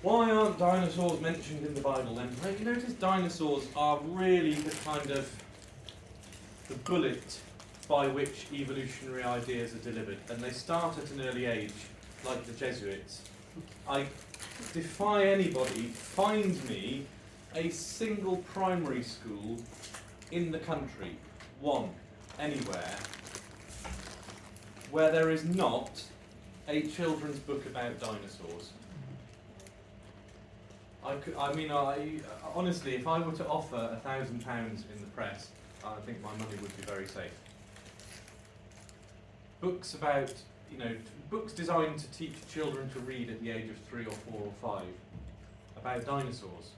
Why aren't dinosaurs mentioned in the Bible then? Well, you notice dinosaurs are really the kind of the bullet by which evolutionary ideas are delivered, and they start at an early age, like the Jesuits. I defy anybody, find me a single primary school in the country, one, anywhere, where there is not a children's book about dinosaurs. Honestly, if I were to offer £1,000 in the press, I think my money would be very safe. Books about, books designed to teach children to read at the age of 3 or 4 or 5 about dinosaurs.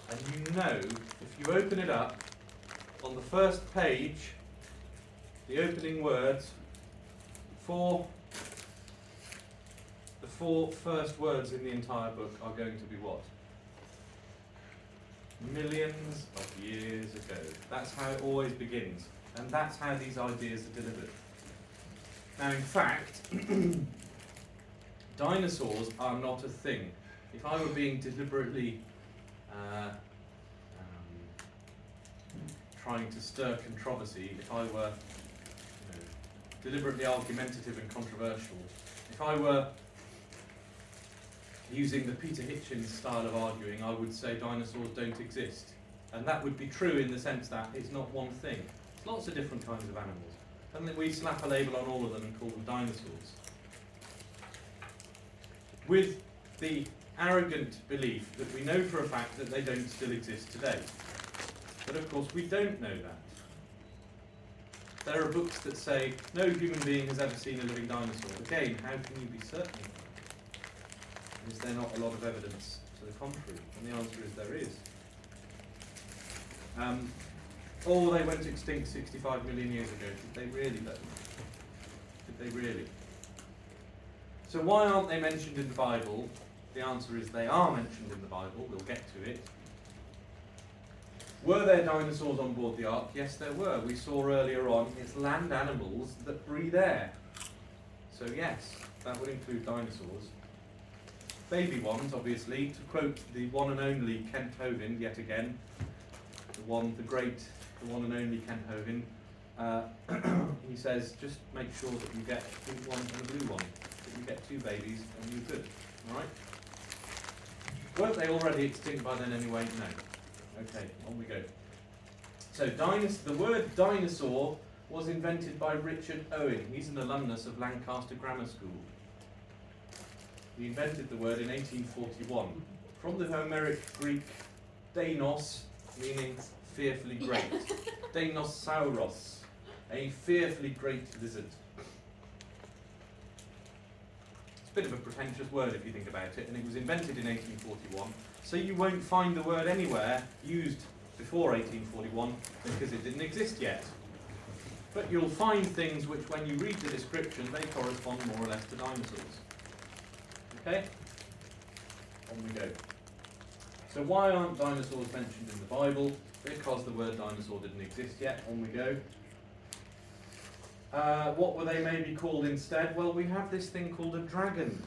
And if you open it up, on the first page, the opening words, the 4 first words in the entire book are going to be what? Millions of years ago. That's how it always begins. And that's how these ideas are delivered. Now, in fact, dinosaurs are not a thing. If I were being deliberately trying to stir controversy, if I were deliberately argumentative and controversial, if I were using the Peter Hitchens style of arguing, I would say dinosaurs don't exist. And that would be true in the sense that it's not one thing. It's lots of different kinds of animals. And then we slap a label on all of them and call them dinosaurs. With the arrogant belief that we know for a fact that they don't still exist today. But of course we don't know that. There are books that say no human being has ever seen a living dinosaur. Again, how can you be certain? Is there not a lot of evidence to the contrary? And the answer is there is. They went extinct 65 million years ago. Did they really though? Did they really? So why aren't they mentioned in the Bible? The answer is they are mentioned in the Bible. We'll get to it. Were there dinosaurs on board the ark? Yes, there were. We saw earlier on it's land animals that breathe air. So yes, that would include dinosaurs. Baby ones, obviously, to quote the one and only Kent Hovind yet again, the one and only Kent Hovind, he says, just make sure that you get a pink one and a blue one, that you get 2 babies and you're good, alright? Weren't they already extinct by then anyway? No. Okay, on we go. So the word dinosaur was invented by Richard Owen. He's an alumnus of Lancaster Grammar School. He invented the word in 1841 from the Homeric Greek deinos, meaning fearfully great. Deinosauros, a fearfully great lizard. It's a bit of a pretentious word if you think about it, and it was invented in 1841, so you won't find the word anywhere used before 1841 because it didn't exist yet. But you'll find things which, when you read the description, they correspond more or less to dinosaurs. Okay? On we go. So why aren't dinosaurs mentioned in the Bible? Because the word dinosaur didn't exist yet. On we go. What were they maybe called instead? Well, we have this thing called a dragon.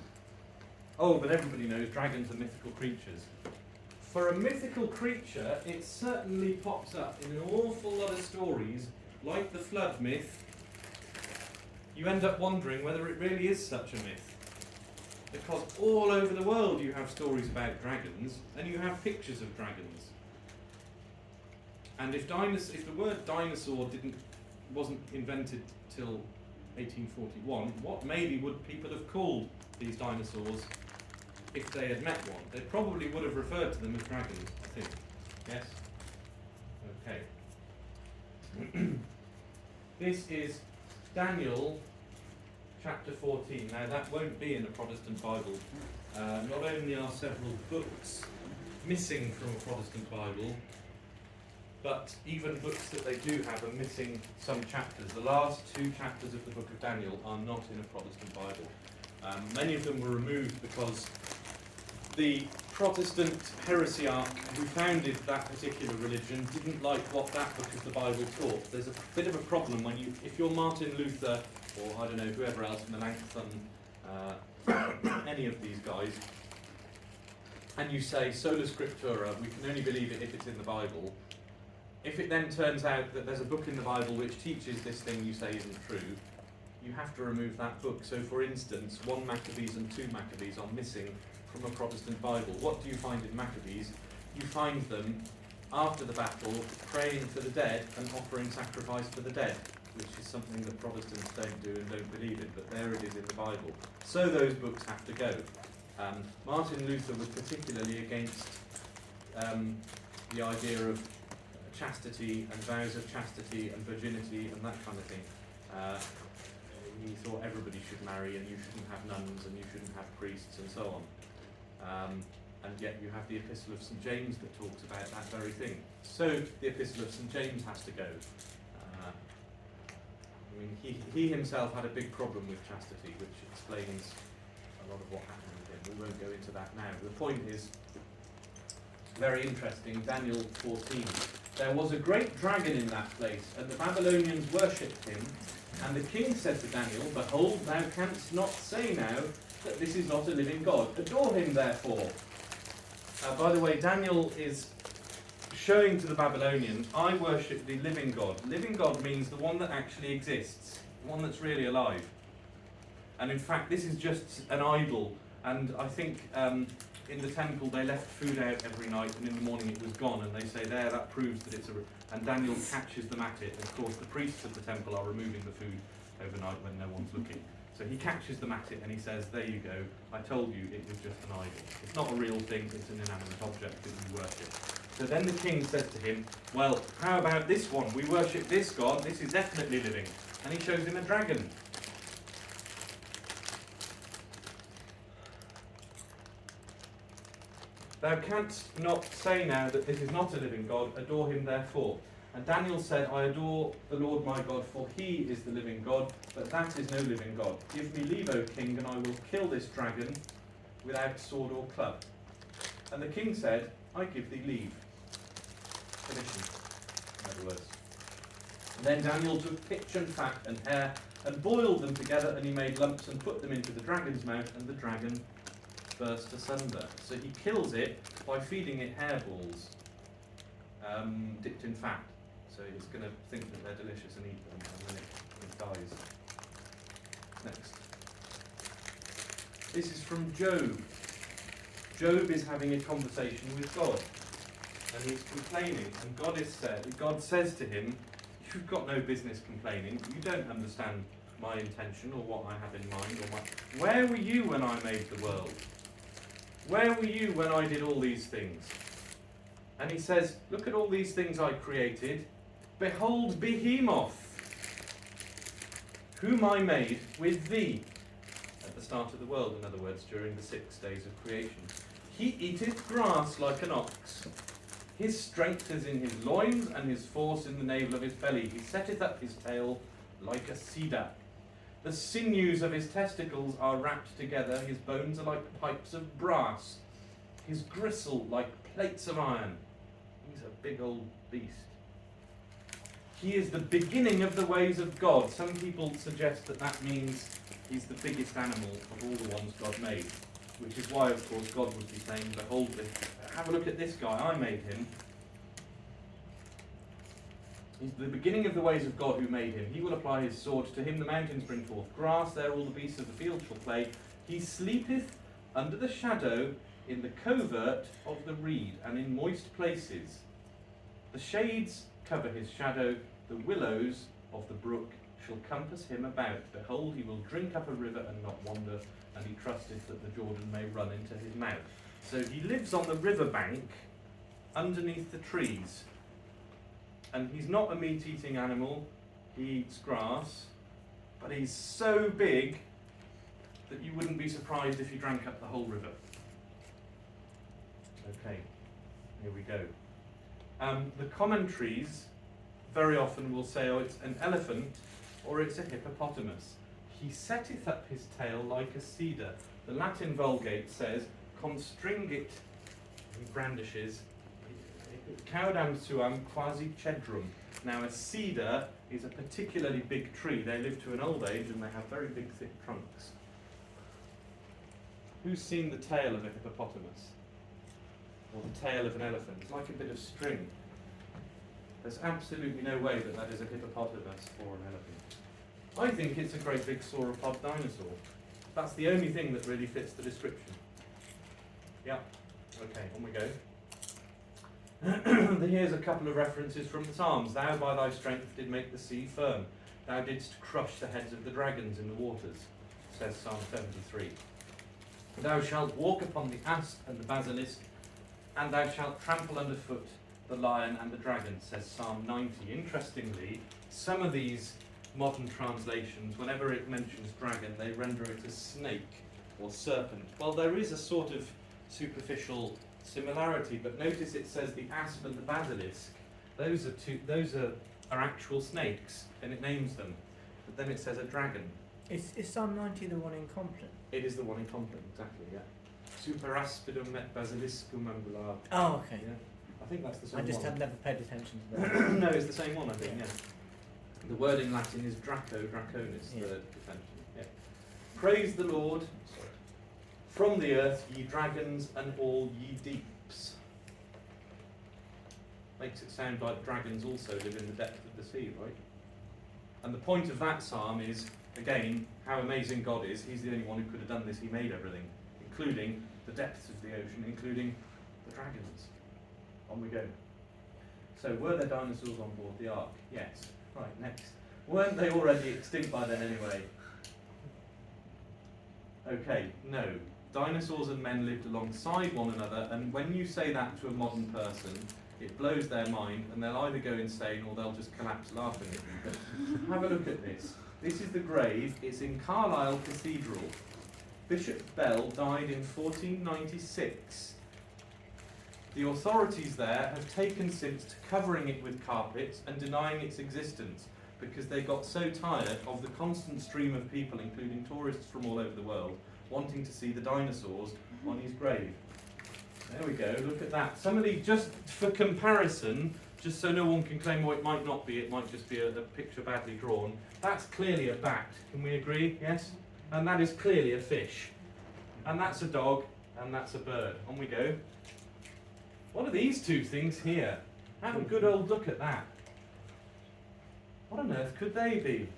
Oh, but everybody knows dragons are mythical creatures. For a mythical creature, it certainly pops up in an awful lot of stories, like the flood myth. You end up wondering whether it really is such a myth. Because all over the world you have stories about dragons, and you have pictures of dragons. And if the word dinosaur wasn't invented till 1841, what maybe would people have called these dinosaurs if they had met one? They probably would have referred to them as dragons, I think. Yes? Okay. This is Daniel chapter 14. Now that won't be in a Protestant Bible. Not only are several books missing from a Protestant Bible, but even books that they do have are missing some chapters. The last 2 chapters of the book of Daniel are not in a Protestant Bible. Many of them were removed because the Protestant heresiarch who founded that particular religion didn't like what that book of the Bible taught. There's a bit of a problem when if you're Martin Luther, or I don't know, whoever else, Melanchthon, any of these guys, and you say sola scriptura, we can only believe it if it's in the Bible, if it then turns out that there's a book in the Bible which teaches this thing you say isn't true, you have to remove that book. So for instance, 1 Maccabees and 2 Maccabees are missing from a Protestant Bible. What do you find in Maccabees? You find them after the battle praying for the dead and offering sacrifice for the dead, which is something that Protestants don't do and don't believe in, but there it is in the Bible. So those books have to go. Martin Luther was particularly against the idea of chastity and vows of chastity and virginity and that kind of thing. He thought everybody should marry and you shouldn't have nuns and you shouldn't have priests and so on. And yet you have the Epistle of St. James that talks about that very thing. So the Epistle of St. James has to go. I mean, he himself had a big problem with chastity, which explains a lot of what happened with him. We won't go into that now. The point is, very interesting, Daniel 14. There was a great dragon in that place, and the Babylonians worshipped him. And the king said to Daniel, Behold, thou canst not say now that this is not a living God. Adore him, therefore. By the way, Daniel is showing to the Babylonians, I worship the living God. Living God means the one that actually exists, the one that's really alive. And in fact, this is just an idol. And I think in the temple they left food out every night, and in the morning it was gone. And they say, there, that proves that it's a... And Daniel catches them at it. And of course, the priests of the temple are removing the food overnight when no one's looking. So he catches them at it and he says, there you go, I told you it was just an idol. It's not a real thing, it's an inanimate object that you worship. So then the king says to him, well, how about this one? We worship this God, this is definitely living. And he shows him a dragon. Thou canst not say now that this is not a living God, adore him therefore. And Daniel said, I adore the Lord my God, for he is the living God, but that is no living God. Give me leave, O king, and I will kill this dragon without sword or club. And the king said, I give thee leave. Permission, in other words. And then Daniel took pitch and fat and hair and boiled them together, and he made lumps and put them into the dragon's mouth, and the dragon burst asunder. So he kills it by feeding it hairballs dipped in fat. So it's going to think that they're delicious and eat them, and then it dies. Next. This is from Job. Job is having a conversation with God, and he's complaining, and God says to him, you've got no business complaining, you don't understand my intention or what I have in mind. Where were you when I made the world? Where were you when I did all these things? And he says, look at all these things I created. Behold Behemoth, whom I made with thee. At the start of the world, in other words, during the 6 days of creation. He eateth grass like an ox. His strength is in his loins, and his force in the navel of his belly. He setteth up his tail like a cedar. The sinews of his testicles are wrapped together. His bones are like pipes of brass. His gristle like plates of iron. He's a big old beast. He is the beginning of the ways of God. Some people suggest that that means he's the biggest animal of all the ones God made. Which is why, of course, God would be saying, behold, have a look at this guy, I made him. He's the beginning of the ways of God who made him. He will apply his sword. To him the mountains bring forth grass. There all the beasts of the field shall play. He sleepeth under the shadow in the covert of the reed, and in moist places. The shades cover his shadow. The willows of the brook shall compass him about. Behold, he will drink up a river and not wander, and he trusteth that the Jordan may run into his mouth. So he lives on the river bank, underneath the trees. And he's not a meat-eating animal, he eats grass, but he's so big that you wouldn't be surprised if he drank up the whole river. Okay, here we go. The commentaries very often will say, oh, it's an elephant or it's a hippopotamus. He setteth up his tail like a cedar. The Latin Vulgate says, constringit, he brandishes, caudam suam quasi cedrum. Now a cedar is a particularly big tree. They live to an old age and they have very big thick trunks. Who's seen the tail of a hippopotamus? or the tail of an elephant. It's like a bit of string. There's absolutely no way that that is a hippopotamus or an elephant. I think it's a great big sauropod dinosaur. That's the only thing that really fits the description. Yeah, okay, on we go. Here's a couple of references from the Psalms. Thou by thy strength did make the sea firm. Thou didst crush the heads of the dragons in the waters, says Psalm 73. Thou shalt walk upon the asp and the basilisk, and thou shalt trample underfoot the lion and the dragon, says Psalm 90. Interestingly, some of these modern translations, whenever it mentions dragon, they render it as snake or serpent. Well, there is a sort of superficial similarity, but notice it says the asp and the basilisk. Those are actual snakes, and it names them. But then it says a dragon. Is Psalm 90 the one in Compton? It is the one in Compton, exactly, yeah. Super aspidum et basiliscum ambulare. Oh, okay. Yeah. I think that's the same I just one. had never paid attention to that. No, it's the same one, I think, Yeah. yeah. The word in Latin is draconis, Yeah. the declension. Yeah. Praise the Lord, from the earth, ye dragons, and all ye deeps. Makes it sound like dragons also live in the depth of the sea, right? And the point of that psalm is, again, how amazing God is. He's the only one who could have done this. He made everything, including the depths of the ocean, including the dragons. On we go. So, were there dinosaurs on board the ark? Yes. Right, next. Weren't they already extinct by then anyway? Okay, no. Dinosaurs and men lived alongside one another, and when you say that to a modern person, it blows their mind, and they'll either go insane or they'll just collapse laughing at you. But have a look at this. This is the grave. It's in Carlisle Cathedral. Bishop Bell died in 1496. The authorities there have taken since to covering it with carpets and denying its existence because they got so tired of the constant stream of people, including tourists from all over the world, wanting to see the dinosaurs on his grave. There we go, look at that. Somebody, just for comparison, just so no one can claim, oh, it might not be, it might just be a picture badly drawn. That's clearly a bat, can we agree? Yes? And that is clearly a fish. And that's a dog, and that's a bird. On we go. What are these two things here? Have a good old look at that. What on earth could they be?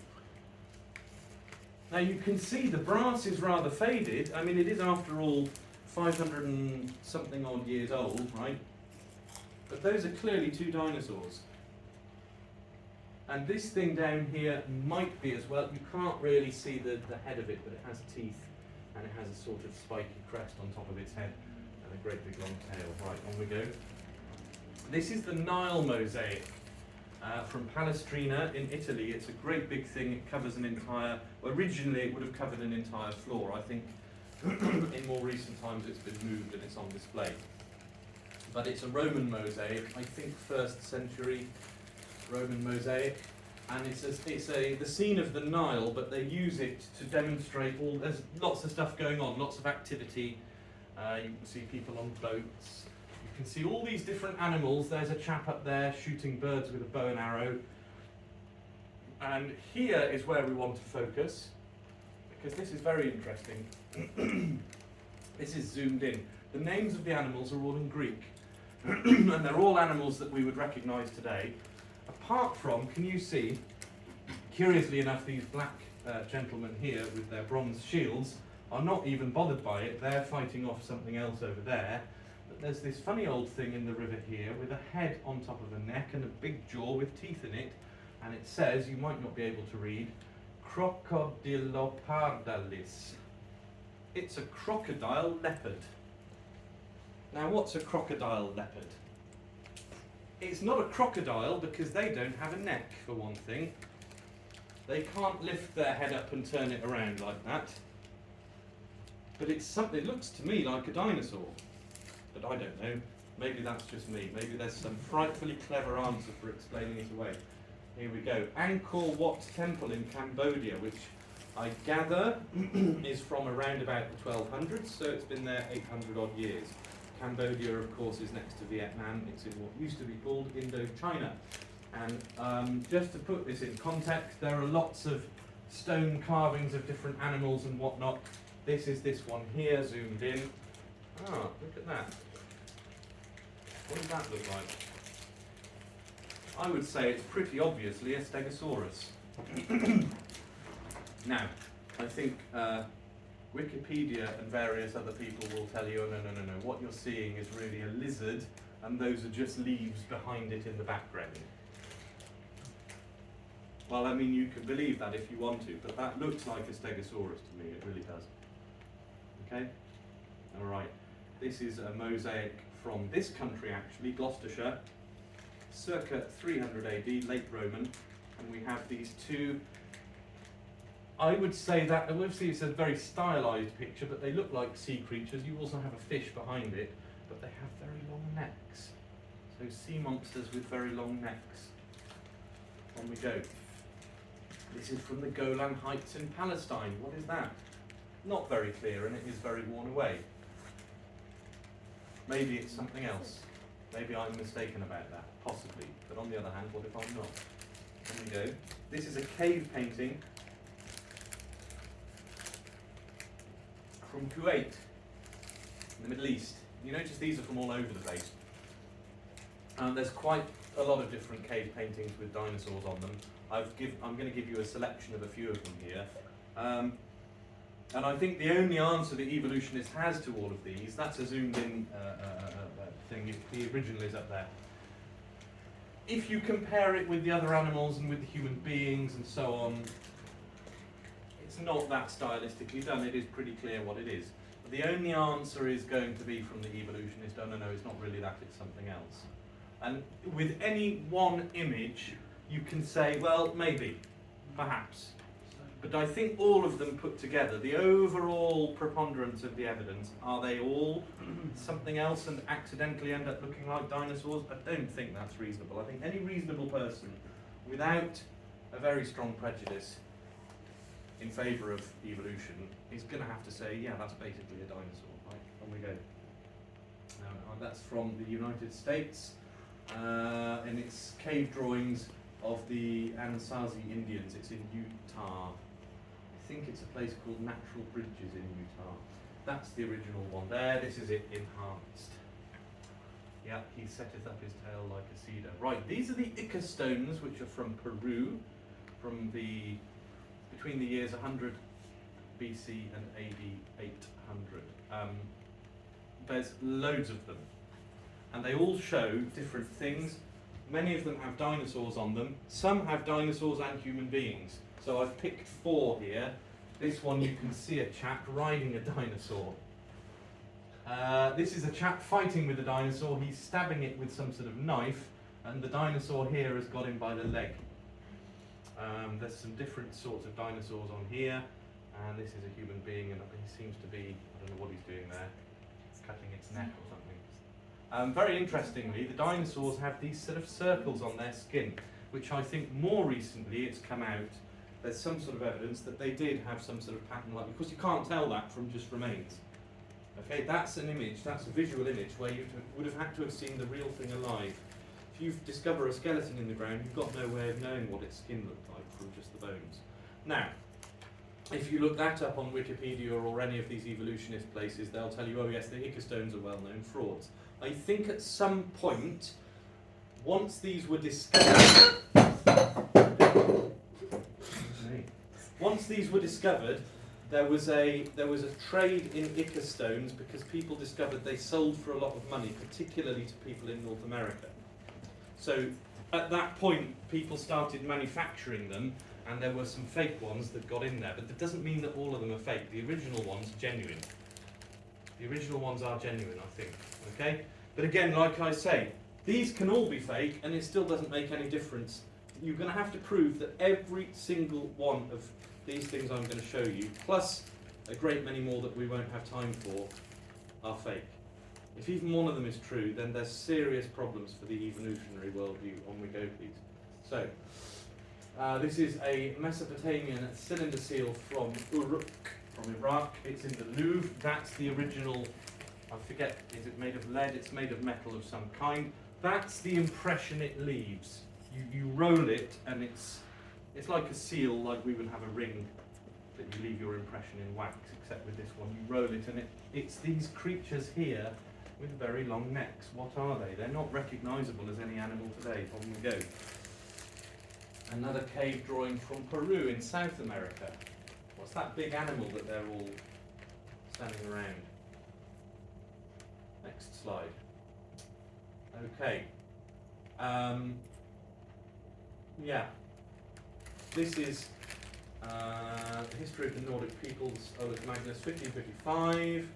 Now you can see the brass is rather faded. I mean, it is after all 500 and something odd years old, right? But those are clearly two dinosaurs. And this thing down here might be as well. You can't really see the head of it, but it has teeth and it has a sort of spiky crest on top of its head and a great big long tail. Right, on we go. This is the Nile mosaic from Palestrina in Italy. It's a great big thing. It covers an entire, well, originally it would have covered an entire floor. I think in more recent times it's been moved and it's on display. But it's a Roman mosaic, I think 1st century Roman mosaic, and it's the scene of the Nile, but they use it to demonstrate there's lots of stuff going on, lots of activity. You can see people on boats. You can see all these different animals. There's a chap up there shooting birds with a bow and arrow. And here is where we want to focus, because this is very interesting. This is zoomed in. The names of the animals are all in Greek. And they're all animals that we would recognise today. Apart from, can you see, curiously enough, these black gentlemen here with their bronze shields are not even bothered by it. They're fighting off something else over there. But there's this funny old thing in the river here with a head on top of a neck and a big jaw with teeth in it. And it says, you might not be able to read, Crocodilopardalis. It's a crocodile leopard. Now, what's a crocodile leopard? It's not a crocodile because they don't have a neck, for one thing. They can't lift their head up and turn it around like that. But it's something, it looks to me like a dinosaur. But I don't know. Maybe that's just me. Maybe there's some frightfully clever answer for explaining it away. Here we go. Angkor Wat Temple in Cambodia, which I gather is from around about the 1200s, so it's been there 800 odd years. Cambodia, of course, is next to Vietnam. It's in what used to be called Indochina. And just to put this in context, there are lots of stone carvings of different animals and whatnot. This is this one here, zoomed in. Ah, look at that. What does that look like? I would say it's pretty obviously a Stegosaurus. Now, I think Wikipedia and various other people will tell you, oh, no, what you're seeing is really a lizard, and those are just leaves behind it in the background. Well, I mean, you can believe that if you want to, but that looks like a Stegosaurus to me, it really does. Okay? Alright, this is a mosaic from this country actually, Gloucestershire, circa 300 AD, late Roman, and we have these two. I would say that, obviously it's a very stylized picture, but they look like sea creatures. You also have a fish behind it, but they have very long necks. So sea monsters with very long necks. On we go. This is from the Golan Heights in Palestine. What is that? Not very clear, and it is very worn away. Maybe it's something else. Maybe I'm mistaken about that, possibly. But on the other hand, what if I'm not? Here we go. This is a cave painting from Kuwait, in the Middle East. You notice these are from all over the place. There's quite a lot of different cave paintings with dinosaurs on them. I'm going to give you a selection of a few of them here. And I think the only answer the evolutionist has to all of these, that's a zoomed in thing, the original is up there. If you compare it with the other animals and with the human beings and so on, it's not that stylistically done, it is pretty clear what it is. But the only answer is going to be from the evolutionist, oh no, it's not really that, it's something else. And with any one image, you can say, well, maybe, perhaps. But I think all of them put together, the overall preponderance of the evidence, are they all something else and accidentally end up looking like dinosaurs? I don't think that's reasonable. I think any reasonable person, without a very strong prejudice in favour of evolution, is going to have to say, yeah, that's basically a dinosaur. Right, on we go. That's from the United States, and it's cave drawings of the Anasazi Indians. It's in Utah. I think it's a place called Natural Bridges in Utah. That's the original one there. This is it enhanced. Yeah, he setteth up his tail like a cedar. Right, these are the Ica stones, which are from Peru, from between the years 100 BC and AD 800. There's loads of them, and they all show different things. Many of them have dinosaurs on them. Some have dinosaurs and human beings. So I've picked 4 here. This one you can see a chap riding a dinosaur. This is a chap fighting with a dinosaur. He's stabbing it with some sort of knife, and the dinosaur here has got him by the leg. There's some different sorts of dinosaurs on here, and this is a human being, and he seems to be, I don't know what he's doing there, cutting its neck or something. Very interestingly, the dinosaurs have these sort of circles on their skin, which I think more recently it's come out, there's some sort of evidence that they did have some sort of pattern like, because you can't tell that from just remains. Okay, that's an image, that's a visual image where you would have had to have seen the real thing alive. If you discover a skeleton in the ground, you've got no way of knowing what its skin looked like from just the bones. Now, if you look that up on Wikipedia or any of these evolutionist places, they'll tell you, oh yes, the Ica stones are well-known frauds. I think at some point, once these were discovered, there was a trade in Ica stones because people discovered they sold for a lot of money, particularly to people in North America. So at that point, people started manufacturing them, and there were some fake ones that got in there. But that doesn't mean that all of them are fake. The original ones are genuine. The original ones are genuine, I think. Okay? But again, like I say, these can all be fake, and it still doesn't make any difference. You're going to have to prove that every single one of these things I'm going to show you, plus a great many more that we won't have time for, are fake. If even one of them is true, then there's serious problems for the evolutionary worldview. On we go, please. So, this is a Mesopotamian cylinder seal from Uruk, from Iraq. It's in the Louvre. That's the original, I forget, is it made of lead? It's made of metal of some kind. That's the impression it leaves. You roll it, and it's like a seal, like we would have a ring that you leave your impression in wax, except with this one, you roll it, and it's these creatures here with very long necks. What are they? They're not recognisable as any animal today. On we go. Another cave drawing from Peru in South America. What's that big animal that they're all standing around? Next slide. Okay. Yeah. This is the history of the Nordic peoples, Olaf Magnus, 1555.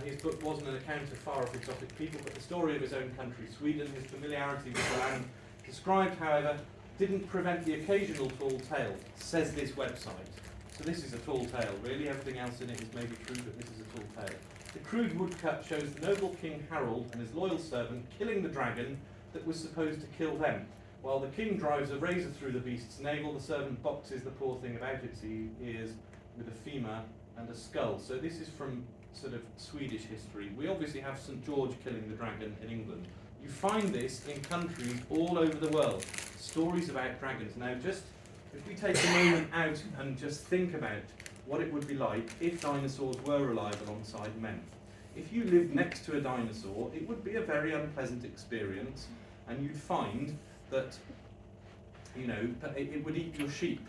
His book wasn't an account of far-off exotic people, but the story of his own country, Sweden. His familiarity with the land described, however, didn't prevent the occasional tall tale, says this website. So this is a tall tale, really. Everything else in it is maybe true, but this is a tall tale. The crude woodcut shows the noble King Harold and his loyal servant killing the dragon that was supposed to kill them. While the king drives a razor through the beast's navel, the servant boxes the poor thing about its ears with a femur and a skull. So this is from sort of Swedish history. We obviously have St. George killing the dragon in England. You find this in countries all over the world. Stories about dragons. Now just, if we take a moment out and just think about what it would be like if dinosaurs were alive alongside men. If you lived next to a dinosaur, it would be a very unpleasant experience, and you'd find that, you know, it would eat your sheep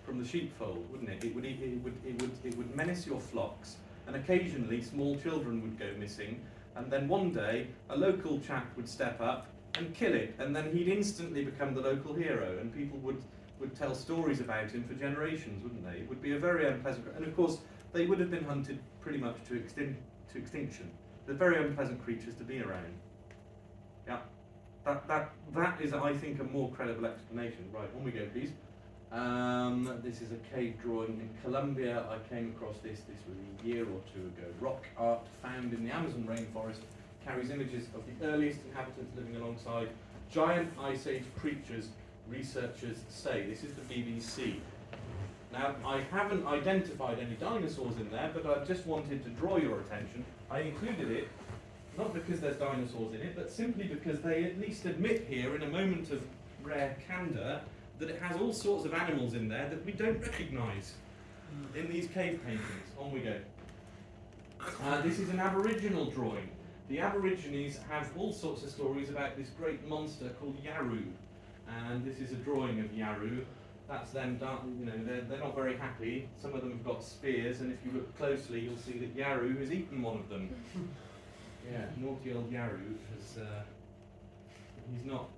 from the sheepfold, wouldn't it? It would menace your flocks, and occasionally small children would go missing, and then one day a local chap would step up and kill it, and then he'd instantly become the local hero, and people would tell stories about him for generations, wouldn't they? It would be a very unpleasant, and of course they would have been hunted pretty much to extinction. They're very unpleasant creatures to be around. Yeah. That is, I think, a more credible explanation. Right, on we go, please. This is a cave drawing in Colombia. I came across this was a year or two ago. Rock art found in the Amazon rainforest carries images of the earliest inhabitants living alongside giant ice age creatures, researchers say. This is the BBC. Now, I haven't identified any dinosaurs in there, but I just wanted to draw your attention. I included it not because there's dinosaurs in it, but simply because they at least admit here, in a moment of rare candour, that it has all sorts of animals in there that we don't recognise in these cave paintings. On we go. This is an Aboriginal drawing. The Aborigines have all sorts of stories about this great monster called Yaru, and this is a drawing of Yaru. That's them, you know, they're not very happy. Some of them have got spears, and if you look closely, you'll see that Yaru has eaten one of them. Yeah, naughty old Yaru has. He's not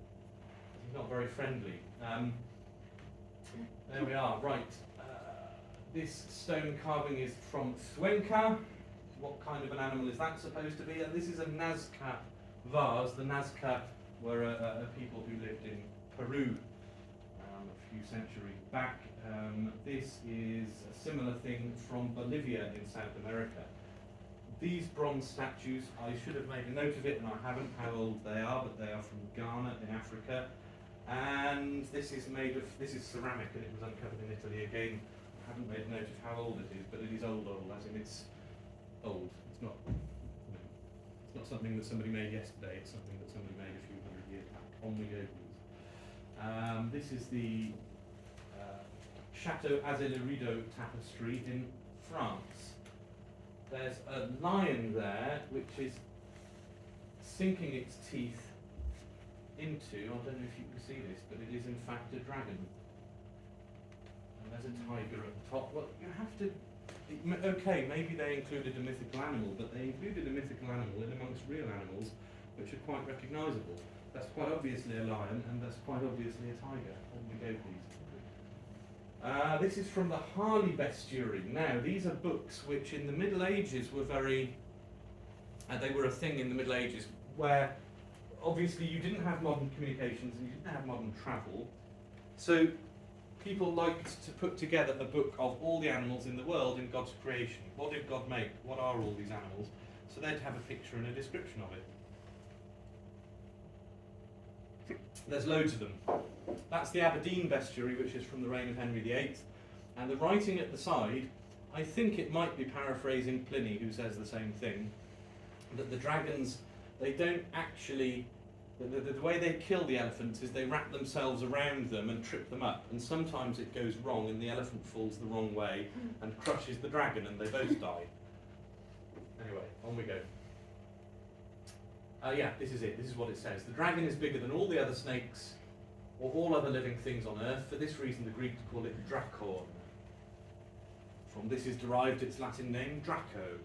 very friendly. There we are. Right. This stone carving is from Cuenca. What kind of an animal is that supposed to be? And this is a Nazca vase. The Nazca were a people who lived in Peru a few centuries back. This is a similar thing from Bolivia in South America. These bronze statues, I should have made a note of it, and I haven't, how old they are, but they are from Ghana in Africa. And this is ceramic, and it was uncovered in Italy again. I haven't made a note of how old it is, but it is old, as in it's old. It's not, you know, it's not something that somebody made yesterday. It's something that somebody made a few hundred years back. On we go, please. This is the Chateau Azellerido tapestry in France. There's a lion there which is sinking its teeth into, I don't know if you can see this, but it is in fact a dragon. And there's a tiger at the top. Well, you have to, okay, maybe they included a mythical animal, but they included a mythical animal in amongst real animals which are quite recognisable. That's quite obviously a lion, and that's quite obviously a tiger. On we go, please. This is from the Harley Bestiary. Now, these are books which in the Middle Ages were very, they were a thing in the Middle Ages where obviously you didn't have modern communications and you didn't have modern travel. So people liked to put together a book of all the animals in the world in God's creation. What did God make? What are all these animals? So they'd have a picture and a description of it. There's loads of them. That's the Aberdeen Bestiary, which is from the reign of Henry VIII. And the writing at the side, I think it might be paraphrasing Pliny, who says the same thing, that the dragons, they don't actually, the way they kill the elephants is they wrap themselves around them and trip them up. And sometimes it goes wrong and the elephant falls the wrong way and crushes the dragon and they both die. Anyway, on we go. Yeah, this is it. This is what it says. The dragon is bigger than all the other snakes or all other living things on earth. For this reason, the Greeks call it dracorn. From this is derived its Latin name, Draco.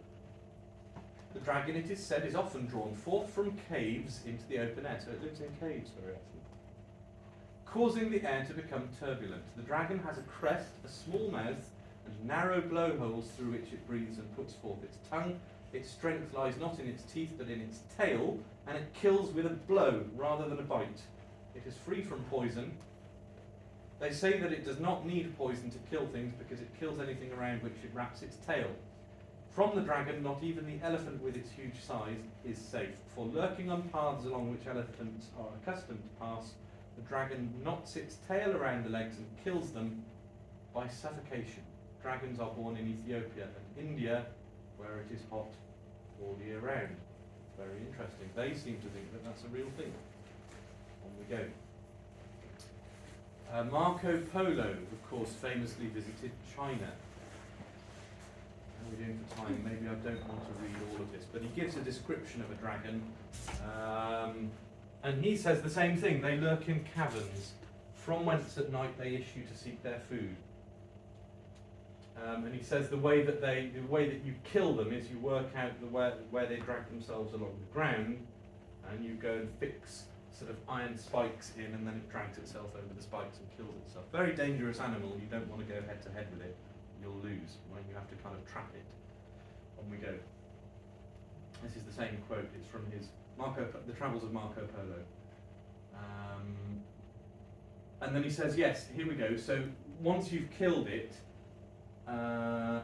The dragon, it is said, is often drawn forth from caves into the open air, so it lives in caves very often, causing the air to become turbulent. The dragon has a crest, a small mouth, and narrow blowholes through which it breathes and puts forth its tongue. Its strength lies not in its teeth, but in its tail, and it kills with a blow rather than a bite. It is free from poison. They say that it does not need poison to kill things because it kills anything around which it wraps its tail. From the dragon, not even the elephant with its huge size is safe, for lurking on paths along which elephants are accustomed to pass, the dragon knots its tail around the legs and kills them by suffocation. Dragons are born in Ethiopia and India, where it is hot all year round. Very interesting. They seem to think that that's a real thing. On we go. Marco Polo, of course, famously visited China. How are we doing for time? Maybe I don't want to read all of this, but he gives a description of a dragon, and he says the same thing. They lurk in caverns, from whence at night they issue to seek their food. And he says the way that you kill them is you work out where they drag themselves along the ground, and you go and fix sort of iron spikes in, and then it drags itself over the spikes and kills itself. Very dangerous animal. You don't want to go head to head with it. You'll lose. Right? You have to kind of trap it. On we go. This is the same quote. It's from his The Travels of Marco Polo. And then he says, yes, here we go. So once you've killed it, the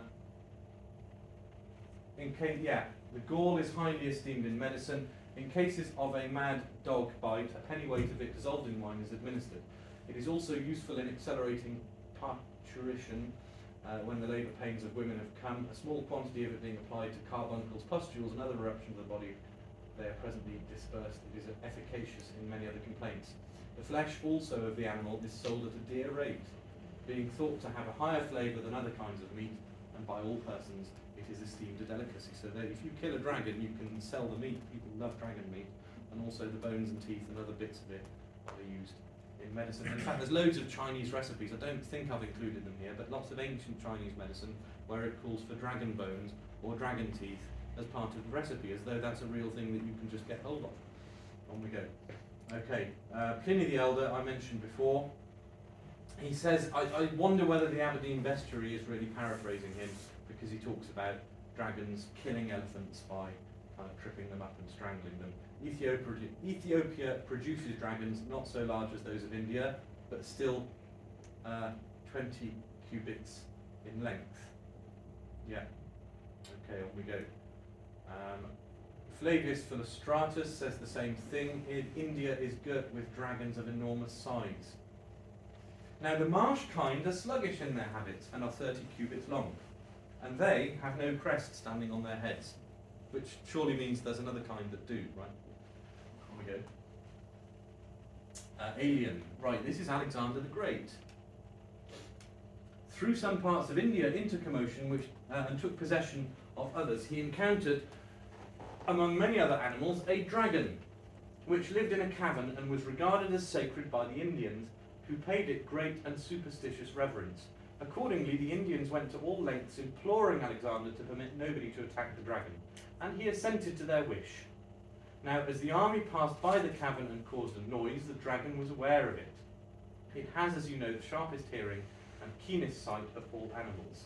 gall is highly esteemed in medicine. In cases of a mad dog bite, a pennyweight of it dissolved in wine is administered. It is also useful in accelerating parturition when the labour pains of women have come. A small quantity of it being applied to carbuncles, pustules, and other eruptions of the body, they are presently dispersed. It is efficacious in many other complaints. The flesh also of the animal is sold at a dear rate, being thought to have a higher flavour than other kinds of meat, and by all persons it is esteemed a delicacy. So that if you kill a dragon, you can sell the meat. People love dragon meat, and also the bones and teeth and other bits of it are used in medicine. In fact, there's loads of Chinese recipes. I don't think I've included them here, but lots of ancient Chinese medicine where it calls for dragon bones or dragon teeth as part of the recipe, as though that's a real thing that you can just get hold of. On we go. Okay, Pliny the Elder, I mentioned before. He says, I wonder whether the Aberdeen Bestiary is really paraphrasing him, because he talks about dragons killing elephants by kind of tripping them up and strangling them. Ethiopia produces dragons not so large as those of India, but still 20 cubits in length. Yeah. Okay, on we go. Flavius Philostratus says the same thing. India is girt with dragons of enormous size. Now the marsh kind are sluggish in their habits and are 30 cubits long, and they have no crest standing on their heads, which surely means there's another kind that do, right? On we go. Alien. Right, this is Alexander the Great. Through some parts of India into commotion and took possession of others, he encountered, among many other animals, a dragon, which lived in a cavern and was regarded as sacred by the Indians, who paid it great and superstitious reverence. Accordingly, the Indians went to all lengths imploring Alexander to permit nobody to attack the dragon, and he assented to their wish. Now, as the army passed by the cavern and caused a noise, the dragon was aware of it. It has, as you know, the sharpest hearing and keenest sight of all animals.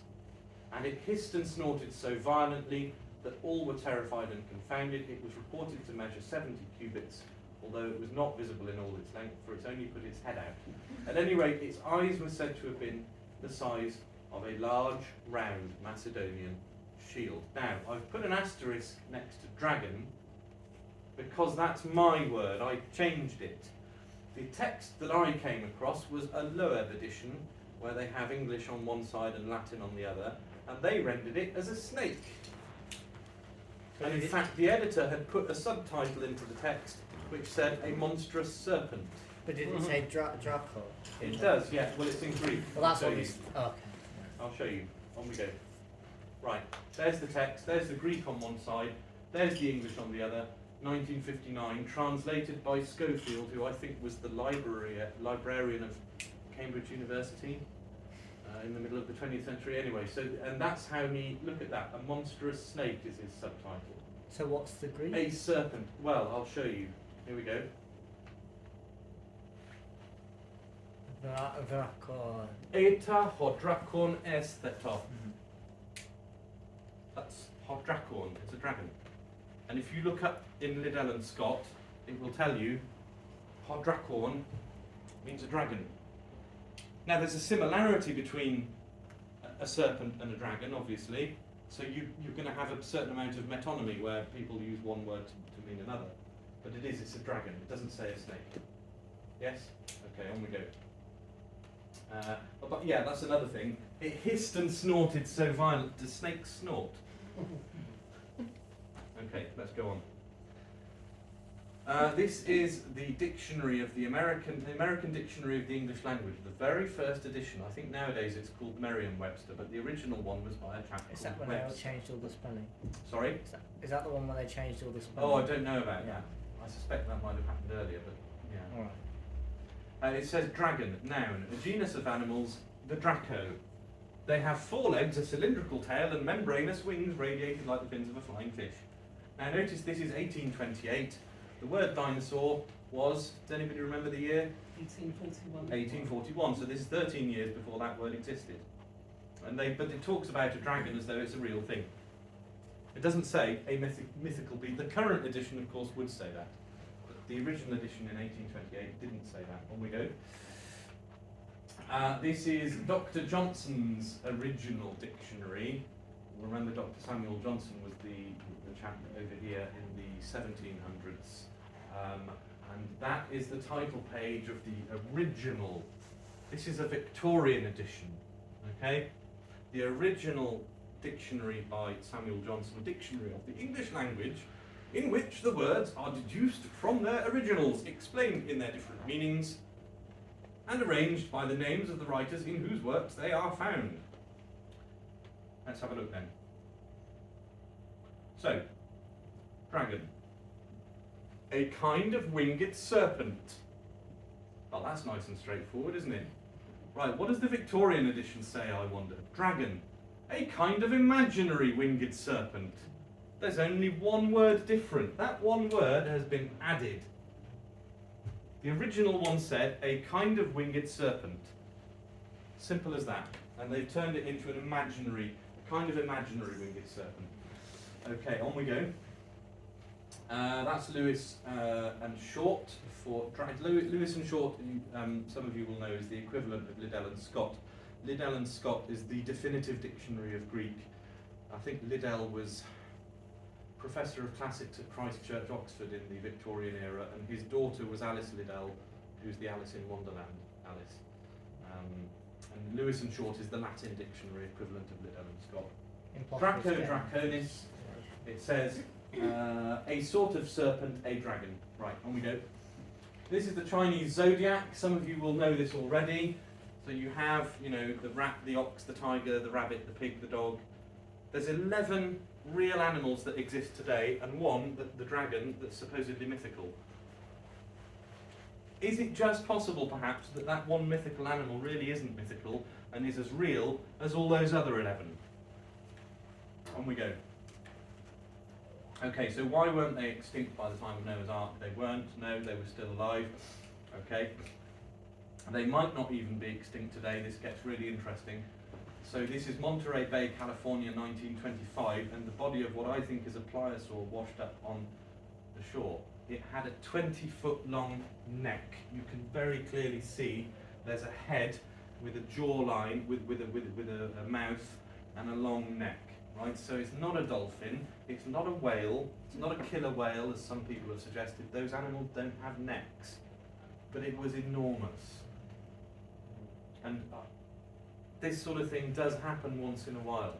And it hissed and snorted so violently that all were terrified and confounded. It was reported to measure 70 cubits, although it was not visible in all its length, for it only put its head out. At any rate, its eyes were said to have been the size of a large, round Macedonian shield. Now, I've put an asterisk next to dragon, because that's my word. I changed it. The text that I came across was a Loeb edition, where they have English on one side and Latin on the other, and they rendered it as a snake. And in fact, the editor had put a subtitle into the text which said a monstrous serpent. But did it say Draco? It does, yeah. Well, it's in Greek. Well, that's I'll what show it's... you. Oh, okay. I'll show you. On we go. Right, there's the text, there's the Greek on one side, there's the English on the other. 1959, translated by Schofield, who I think was the librarian of Cambridge University in the middle of the 20th century. Anyway, so and that's how he look at that. A monstrous snake is his subtitle. So what's the Greek? A serpent. Well, I'll show you. Here we go. Drakon. Eta hodrakon estheto. That's hodrakon. It's a dragon. And if you look up in Liddell and Scott, it will tell you hodrakon means a dragon. Now there's a similarity between a serpent and a dragon, obviously. So you're going to have a certain amount of metonymy where people use one word to mean another. But it's a dragon. It doesn't say a snake. Yes? Okay, on we go. But yeah, that's another thing. It hissed and snorted so violent. Do snakes snort? Okay, let's go on. This is the dictionary of the American Dictionary of the English Language, the very first edition. I think nowadays it's called Merriam-Webster, but the original one was by a chap Is called that when they all Webster. changed all the spelling? Sorry? Is that the one where they changed all the spelling? Oh, I don't know about that. I suspect that might have happened earlier, but yeah. Alright. It says dragon, noun, a genus of animals, the Draco. They have 4 legs, a cylindrical tail, and membranous wings radiated like the fins of a flying fish. Now notice this is 1828. The word dinosaur was, does anybody remember the year? 1841. 1841, so this is 13 years before that word existed. But it talks about a dragon as though it's a real thing. It doesn't say a mythical beast. The current edition, of course, would say that. But the original edition in 1828 didn't say that. On we go. This is Dr. Johnson's original dictionary. Remember, Dr. Samuel Johnson was the chap over here in the 1700s. And that is the title page of the original. This is a Victorian edition, okay? The original dictionary by Samuel Johnson, Dictionary of the English Language, in which the words are deduced from their originals, explained in their different meanings, and arranged by the names of the writers in whose works they are found. Let's have a look then. So, dragon. A kind of winged serpent. Well, that's nice and straightforward, isn't it? Right, what does the Victorian edition say, I wonder? Dragon. A kind of imaginary winged serpent. There's only one word different. That one word has been added. The original one said, a kind of winged serpent. Simple as that. And they've turned it into an kind of imaginary winged serpent. Okay, on we go. That's Lewis and Short. Lewis and Short, some of you will know, is the equivalent of Liddell and Scott. Liddell and Scott is the definitive dictionary of Greek. I think Liddell was Professor of Classics at Christ Church, Oxford in the Victorian era, and his daughter was Alice Liddell, who's the Alice in Wonderland Alice. And Lewis and Short is the Latin dictionary equivalent of Liddell and Scott. Draco Draconis, it says, a sort of serpent, a dragon. Right, on we go. This is the Chinese zodiac. Some of you will know this already. So you have, the rat, the ox, the tiger, the rabbit, the pig, the dog. There's 11 real animals that exist today, and one, the dragon, that's supposedly mythical. Is it just possible, perhaps, that that one mythical animal really isn't mythical and is as real as all those other 11? On we go. Okay, so why weren't they extinct by the time of Noah's Ark? They weren't. No, they were still alive. Okay. They might not even be extinct today. This gets really interesting. So this is Monterey Bay, California, 1925, and the body of what I think is a pliosaur washed up on the shore. It had a 20-foot long neck. You can very clearly see there's a head with a jawline, with a mouth and a long neck. Right, so it's not a dolphin, it's not a whale, it's not a killer whale as some people have suggested. Those animals don't have necks, but it was enormous. And this sort of thing does happen once in a while.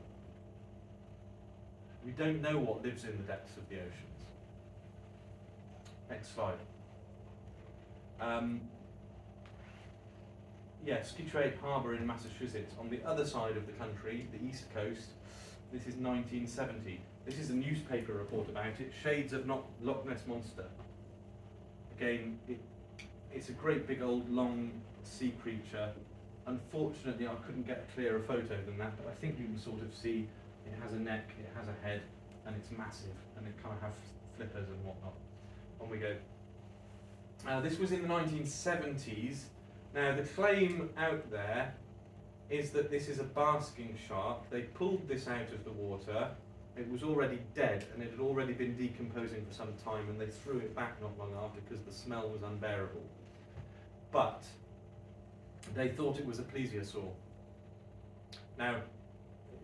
We don't know what lives in the depths of the oceans. Next slide. Scituate Harbour in Massachusetts, on the other side of the country, the east coast. This is 1970. This is a newspaper report about it. Shades of Loch Ness Monster. Again, it's a great big old long sea creature. Unfortunately, I couldn't get a clearer photo than that, but I think you can sort of see it has a neck, it has a head, and it's massive, and it kind of has flippers and whatnot. On we go. This was in the 1970s. Now, the claim out there is that this is a basking shark. They pulled this out of the water. It was already dead, and it had already been decomposing for some time, and they threw it back not long after because the smell was unbearable. But they thought it was a plesiosaur. Now,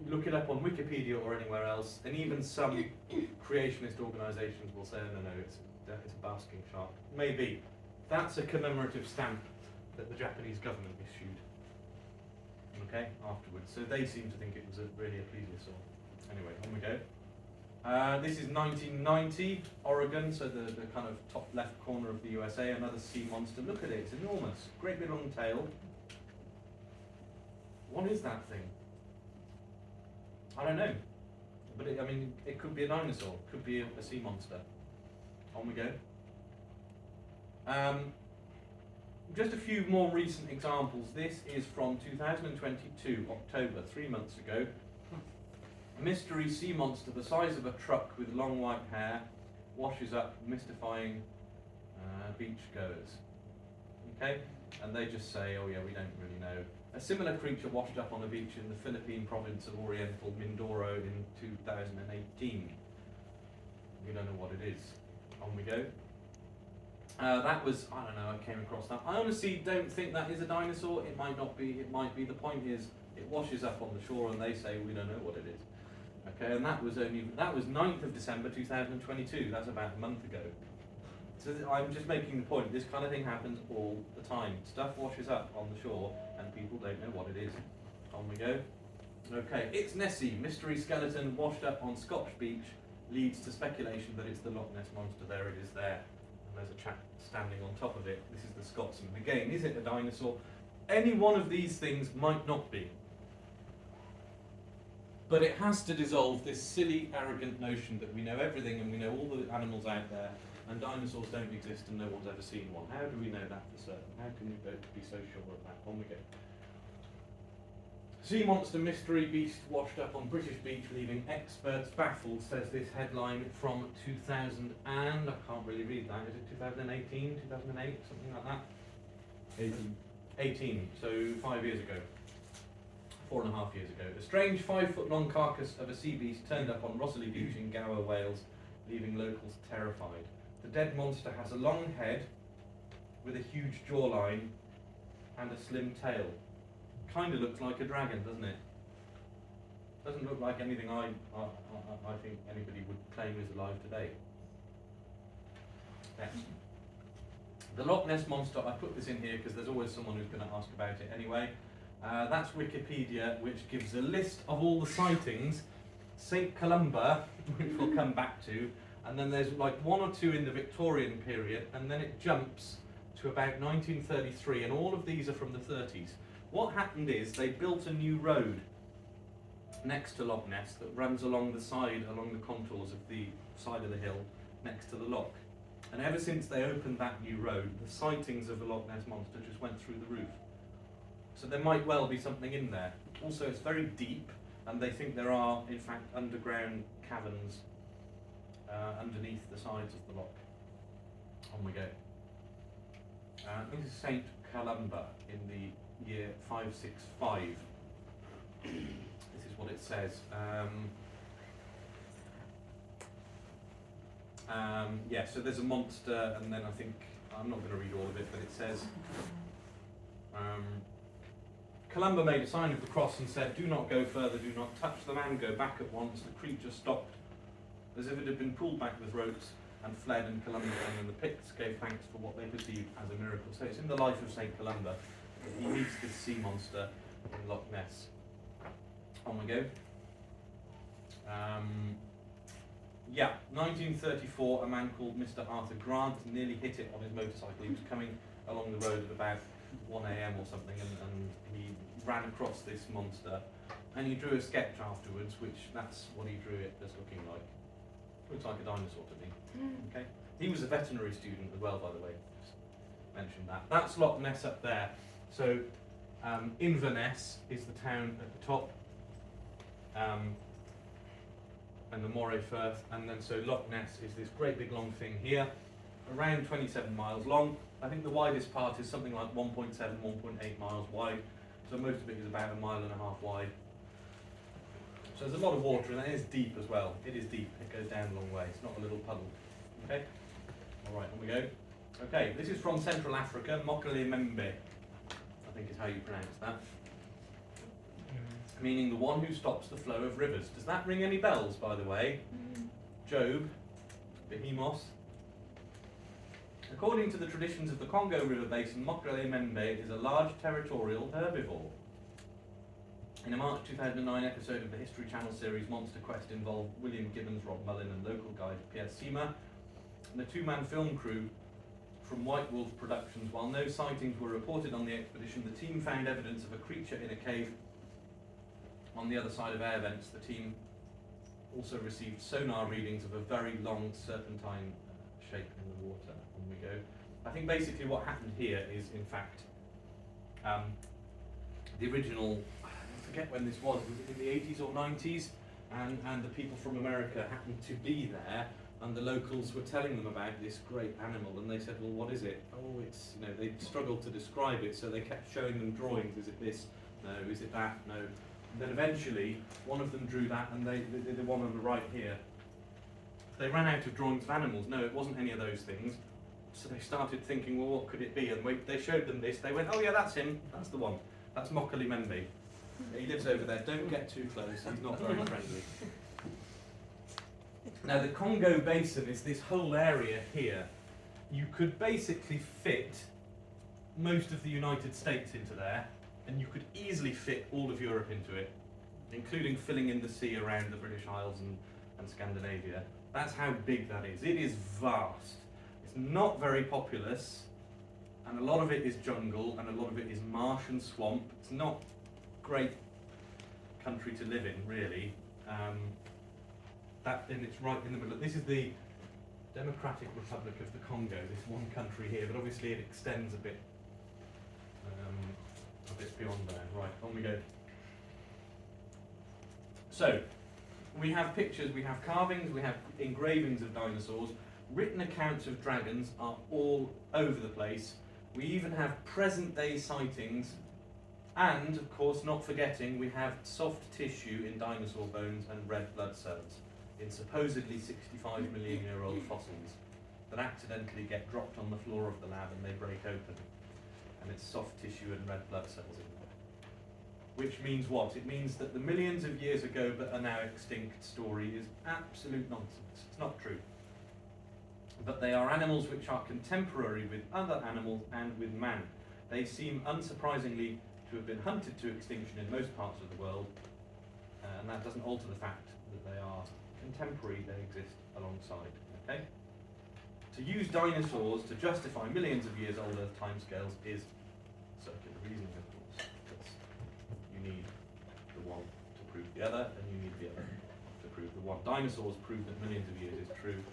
look it up on Wikipedia or anywhere else, and even some creationist organisations will say, no, it's a basking shark. Maybe. That's a commemorative stamp that the Japanese government issued, okay, afterwards. So they seem to think it was really a plesiosaur. Anyway, on we go. This is 1990, Oregon, so the kind of top left corner of the USA, another sea monster. Look at it, it's enormous. Great big long tail. What is that thing? I don't know. But it could be a dinosaur, could be a sea monster. On we go. Just a few more recent examples. This is from 2022, October, 3 months ago. A mystery sea monster the size of a truck with long white hair washes up, mystifying beachgoers. Okay? And they just say, oh yeah, we don't really know. A similar creature washed up on a beach in the Philippine province of Oriental Mindoro in 2018. We don't know what it is. On we go. That was, I don't know, I came across that. I honestly don't think that is a dinosaur. It might not be, it might be. The point is, it washes up on the shore and they say we don't know what it is. Okay, and that was 9th of December 2022. That's about a month ago. So I'm just making the point, this kind of thing happens all the time. Stuff washes up on the shore and people don't know what it is. On we go. Okay, it's Nessie, mystery skeleton washed up on Scotch beach, leads to speculation that it's the Loch Ness Monster. There it is there. And there's a chap standing on top of it. This is the Scotsman. Again, is it a dinosaur? Any one of these things might not be. But it has to dissolve this silly, arrogant notion that we know everything and we know all the animals out there, and dinosaurs don't exist and no one's ever seen one. How do we know that for certain? How can we both be so sure of that? On we go. Sea monster mystery beast washed up on British beach, leaving experts baffled, says this headline from 2000 and, I can't really read that, is it 2018, 2008, something like that? 18, so 5 years ago. 4.5 years ago. A strange 5-foot-long carcass of a sea beast turned up on Rossley Beach in Gower, Wales, leaving locals terrified. The dead monster has a long head with a huge jawline and a slim tail. Kind of looks like a dragon, doesn't it? Doesn't look like anything I think anybody would claim is alive today. Next. The Loch Ness Monster, I put this in here because there's always someone who's going to ask about it anyway. That's Wikipedia, which gives a list of all the sightings. St Columba, which we'll come back to, and then there's like 1 or 2 in the Victorian period, and then it jumps to about 1933, and all of these are from the 30s. What happened is they built a new road next to Loch Ness that runs along the side, along the contours of the side of the hill next to the loch. And ever since they opened that new road, the sightings of the Loch Ness Monster just went through the roof. So there might well be something in there. Also, it's very deep, and they think there are, in fact, underground caverns underneath the sides of the loch. On we go. This is St Columba in the year 565. This is what it says. Yeah, so there's a monster, and then I think, I'm not going to read all of it, but it says, Columba made a sign of the cross and said, "Do not go further, do not touch the man, go back at once." The creature stopped, as if it had been pulled back with ropes, and fled, and Columba and the Picts gave thanks for what they perceived as a miracle. So it's in the life of St. Columba. He meets this sea monster in Loch Ness. On we go. Yeah, 1934, a man called Mr. Arthur Grant nearly hit it on his motorcycle. He was coming along the road at about 1 a.m. or something, and he ran across this monster and he drew a sketch afterwards, which that's what he drew it as looking like. Looks like a dinosaur to me. Okay. He was a veterinary student as well, by the way. Just mentioned that. That's Loch Ness up there. So Inverness is the town at the top, and the Moray Firth, and then so Loch Ness is this great big long thing here, around 27 miles long. I think the widest part is something like 1.7, 1.8 miles wide. So most of it is about 1.5 miles wide. So there's a lot of water, and it is deep as well. It is deep. It goes down a long way. It's not a little puddle. Okay. All right, on we go. Okay, this is from Central Africa, Mokele-Membe, I think is how you pronounce that. Meaning the one who stops the flow of rivers. Does that ring any bells, by the way? Job, Behemoth. According to the traditions of the Congo River Basin, Mokele-Membe is a large territorial herbivore. In a March 2009 episode of the History Channel series Monster Quest involved William Gibbons, Rob Mullin and local guide Pierre Sima, and the two-man film crew from White Wolf Productions. While no sightings were reported on the expedition, the team found evidence of a creature in a cave on the other side of air vents. The team also received sonar readings of a very long serpentine shape in the water. On we go. I think basically what happened here is, in fact, the original, I forget when this was it in the 80s or 90s? And the people from America happened to be there, and the locals were telling them about this great animal, and they said, well, what is it? Oh, it's, you know, they struggled to describe it, so they kept showing them drawings. Is it this? No. Is it that? No. And then eventually, one of them drew that, and the one on the right here, they ran out of drawings of animals. No, it wasn't any of those things. So they started thinking, well, what could it be? And they showed them this. They went, oh yeah, that's him. That's the one. That's Mokele-Membe. He lives over there. Don't get too close. He's not very friendly. Now, the Congo Basin is this whole area here. You could basically fit most of the United States into there, and you could easily fit all of Europe into it, including filling in the sea around the British Isles and Scandinavia. That's how big that is. It is vast. It's not very populous, and a lot of it is jungle, and a lot of it is marsh and swamp. It's not a great country to live in, really. And it's right in the middle. This is the Democratic Republic of the Congo, this one country here, but obviously it extends a bit beyond there. Right, on we go. So, we have pictures, we have carvings, we have engravings of dinosaurs, written accounts of dragons are all over the place. We even have present-day sightings, and, of course, not forgetting, we have soft tissue in dinosaur bones and red blood cells in supposedly 65-million-year-old fossils that accidentally get dropped on the floor of the lab and they break open. And it's soft tissue and red blood cells in there. Which means what? It means that the millions of years ago but are now extinct story is absolute nonsense. It's not true. But they are animals which are contemporary with other animals and with man. They seem unsurprisingly to have been hunted to extinction in most parts of the world, and that doesn't alter the fact that they are contemporary, they exist alongside. Okay? To use dinosaurs to justify millions of years older timescales is circular reasoning, of course. Because you need the one to prove the other, and you need the other to prove the one. Dinosaurs prove that millions of years is true,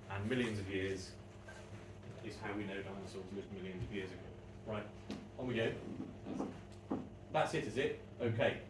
and millions of years is how we know dinosaurs lived millions of years ago. Right, on we go. That's it, is it? Okay.